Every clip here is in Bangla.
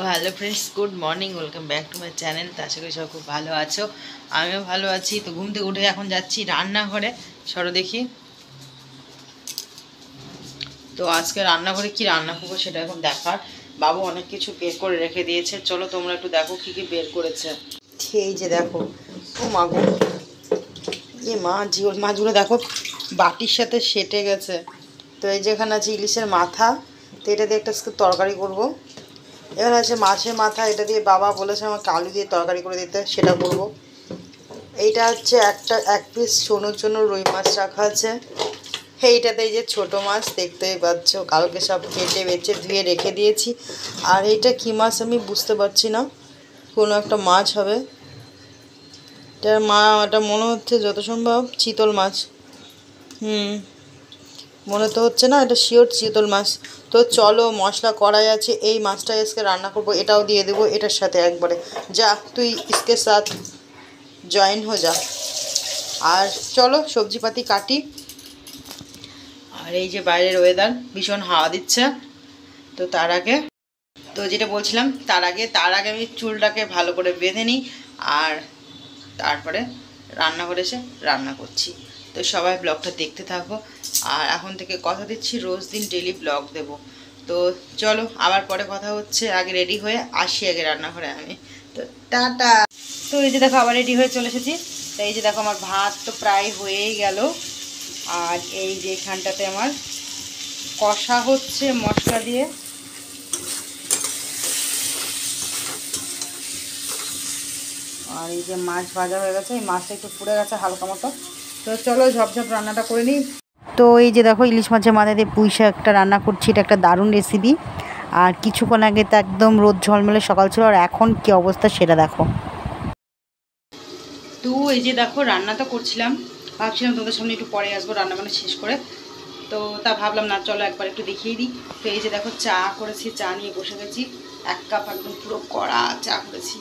Hello friends, good morning, welcome back to my channel. তো আশা করি সব খুব ভালো আছো, আমিও ভালো আছি। তো ঘুম থেকে উঠে এখন যাচ্ছি রান্নাঘরে। সরো দেখি। তো আজকে রান্নাঘরে কি রান্না করবো সেটা এখন দেখার। বাবু অনেক কিছু বের করে রেখে দিয়েছে, চলো তোমরা একটু দেখো কি কি বের করেছে। এই যে দেখো, ও মাগো, এ মাছগুলো দেখো বাটির সাথে সেটে গেছে। তো এই যে এখানে আছে ইলিশের মাথা, তো এটা দিয়ে একটা তরকারি করবো। এখানে আছে মাছের মাথা, এটা দিয়ে বাবা বলেছে আমাকে আলু দিয়ে তরকারি করে দিতে, সেটা করবো। এইটা হচ্ছে এক পিস সোনুর জন্য রুই মাছ রাখা আছে। এইটাতে এই যে ছোটো মাছ দেখতেই পাচ্ছ, কালকে সব কেটে বেছে ধুয়ে রেখে দিয়েছি। আর এইটা কী মাছ আমি বুঝতে পারছি না, কোনো একটা মাছ হবে। এটা মনে হচ্ছে যত সম্ভব চিতল মাছ। মনে তো হচ্ছে না, এটা শিওর চিতল মাছ। তো চলো, মশলা কড়াই আছে, এই মাছটাই আজকে রান্না করব। এটাও দিয়ে দেবো এটার সাথে একবারে। যা তুই ইসকে সাথ জয়েন হো যা। আর চলো সবজিপাতি কাটি। আর এই যে বাইরের ওয়েদার ভীষণ হাওয়া দিচ্ছে। তো যেটা বলছিলাম, তার আগে আমি চুলটাকে ভালো করে বেঁধে নিই, আর তারপরে রান্নাঘরে এসে রান্না করছি। তো সবাই ব্লগটা দেখতে থাকো। আর এখন থেকে কথা দিচ্ছি, রোজ দিন ডেলি ব্লগ দেব। তো চলো, আবার পরে কথা হচ্ছে। আগে রেডি হয়ে আসি আগে রান্নাঘরে আমি। তো টাটা। তো এই যে দেখো আবার রেডি হয়ে চলে এসেছি। তো এই যে দেখো আমার ভাত তো প্রায় হয়েই গেল। আর এই যে এখানটাতে আমার কষা হচ্ছে মশলা দিয়ে। আর এই যে মাছ ভাজা হয়ে গেছে, এই মাছটা একটু পুড়ে গেছে হালকা মতো। তো চলো ঝপঝপ রান্নাটা করে নিই। তো এই যে দেখো ইলিশ মাছের মাথা দিয়ে পুঁই শাক একটা রান্না করছি, এটা একটা দারুণ রেসিপি। আর কিছুক্ষণ আগে তো একদম রোদ ঝলমলে সকাল ছিল, আর এখন কি অবস্থা সেটা দেখো। তো এই যে দেখো রান্না তো করছিলাম, ভাবছিলাম তোমাদের সামনে একটু পরে আসবো রান্নাবান্না শেষ করে। তো তা ভাবলাম না, চলো একবার একটু দেখিয়ে দিই। তো এই যে দেখো চা করেছি, চা নিয়ে বসে গেছি। 1 কাপ একদম পুরো কড়া চা করেছি।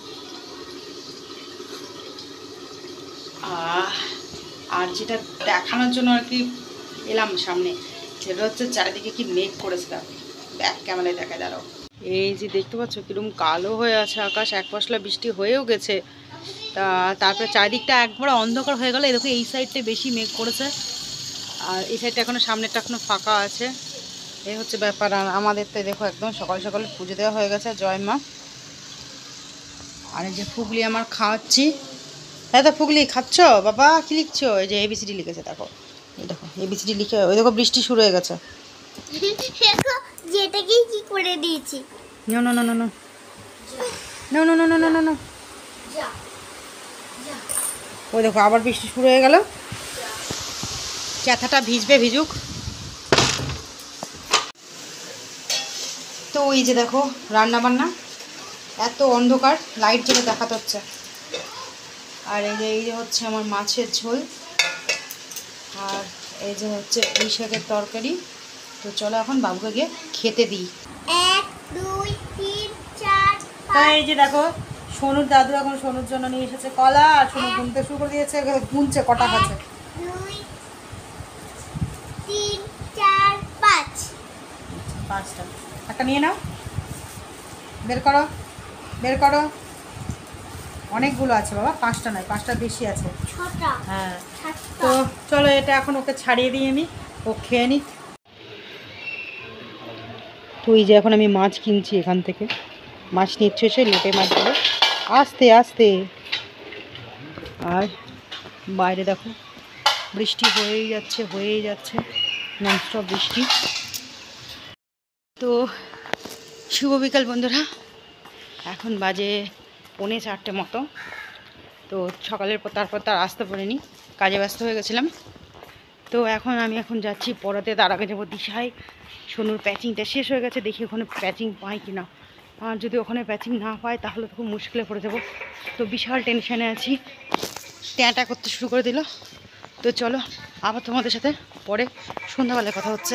আর যেটা দেখানোর জন্য আর কি এলাম সামনে, সেটা হচ্ছে চারিদিকে কি মেঘ করেছে। দেখো ব্যাক ক্যামেরায় দেখা দাঁড়াও, এই যে দেখতে পাচ্ছ কিরকম কালো হয়ে আছে আকাশ, এক পশলা বৃষ্টি হয়েও গেছে। তারপরে চারিদিকটা একবার অন্ধকার হয়ে গেল। এই দেখো এই সাইডটা বেশি মেঘ করেছে, আর এই সাইডটা এখনো সামনেটা এখনো ফাঁকা আছে। এই হচ্ছে ব্যাপার। আর আমাদের তো দেখো একদম সকাল সকালে পুজো দেওয়া হয়ে গেছে, জয় মা। আর এই যে ফুগলি আমার খাওয়াচ্ছি। হ্যাঁ তো ফুগলি খাচ্ছ বাবা, কি লিখছো? এই যে এবিসিডি লিখেছে দেখো, এই দেখো এবিসিডি লিখে। ওই দেখো বৃষ্টি শুরু হয়ে গেছে। যেটাকেই কি করে দিয়েছি। No no no no no no no no no no no no. ওই দেখো আবার বৃষ্টি শুরু হয়ে গেল। ক্যাথাটা ভিজুক। তো এই যে দেখো রান্না বান্না, এত অন্ধকার, লাইট জ্বলে দেখাতে হচ্ছে। আর এই যে হচ্ছে আমার মাছের ঝোল, আর এই যে হচ্ছে পুঁই শাকের তরকারি। তো চলো এখন বাবুকে গিয়ে খেতে দিই। 1 2 3 4 হ্যাঁ এই যে দেখো সোনুর দাদু এখন সোনুর জন্য নিয়ে এসেছে কলা, আর সোনু গুনতে শুরু করে দিয়েছে, গুনছে কটা খাচ্ছে। 2 3 4 5 5টা। একটা নিয়ে নাও, বের করো। অনেকগুলো আছে বাবা, 5টা নয়, 5টার বেশি আছে। 6টা। হ্যাঁ। তো চলো এটা এখন ওকে ছাড়িয়ে দিই, আমি ও খেয়ে নিই। তো এই যে এখন আমি মাছ কিনছি এখান থেকে, মাছ নিচ্ছে এসে লোটে মাছগুলো আস্তে আস্তে। আর বাইরে দেখো বৃষ্টি হয়েই যাচ্ছে ননস্টপ বৃষ্টি। তো শুভ বিকাল বন্ধুরা, এখন বাজে 3:45 মতো। তো সকালের পর তারপর তার আসতে পারিনি, কাজে ব্যস্ত হয়ে গেছিলাম। তো আমি এখন যাচ্ছি পড়াতে, তার আগে যাবো দিশায়। সোনুর প্যাচিংটা শেষ হয়ে গেছে, দেখি ওখানে প্যাচিং পাই কি না। আর যদি ওখানে প্যাচিং না পায় তাহলে তো খুব মুশকিলে পড়ে যাবো। তো বিশাল টেনশানে আছি, ট্যাঁটা করতে শুরু করে দিল। তো চলো আবার তোমাদের সাথে পরে সন্ধ্যাবেলায় কথা হচ্ছে।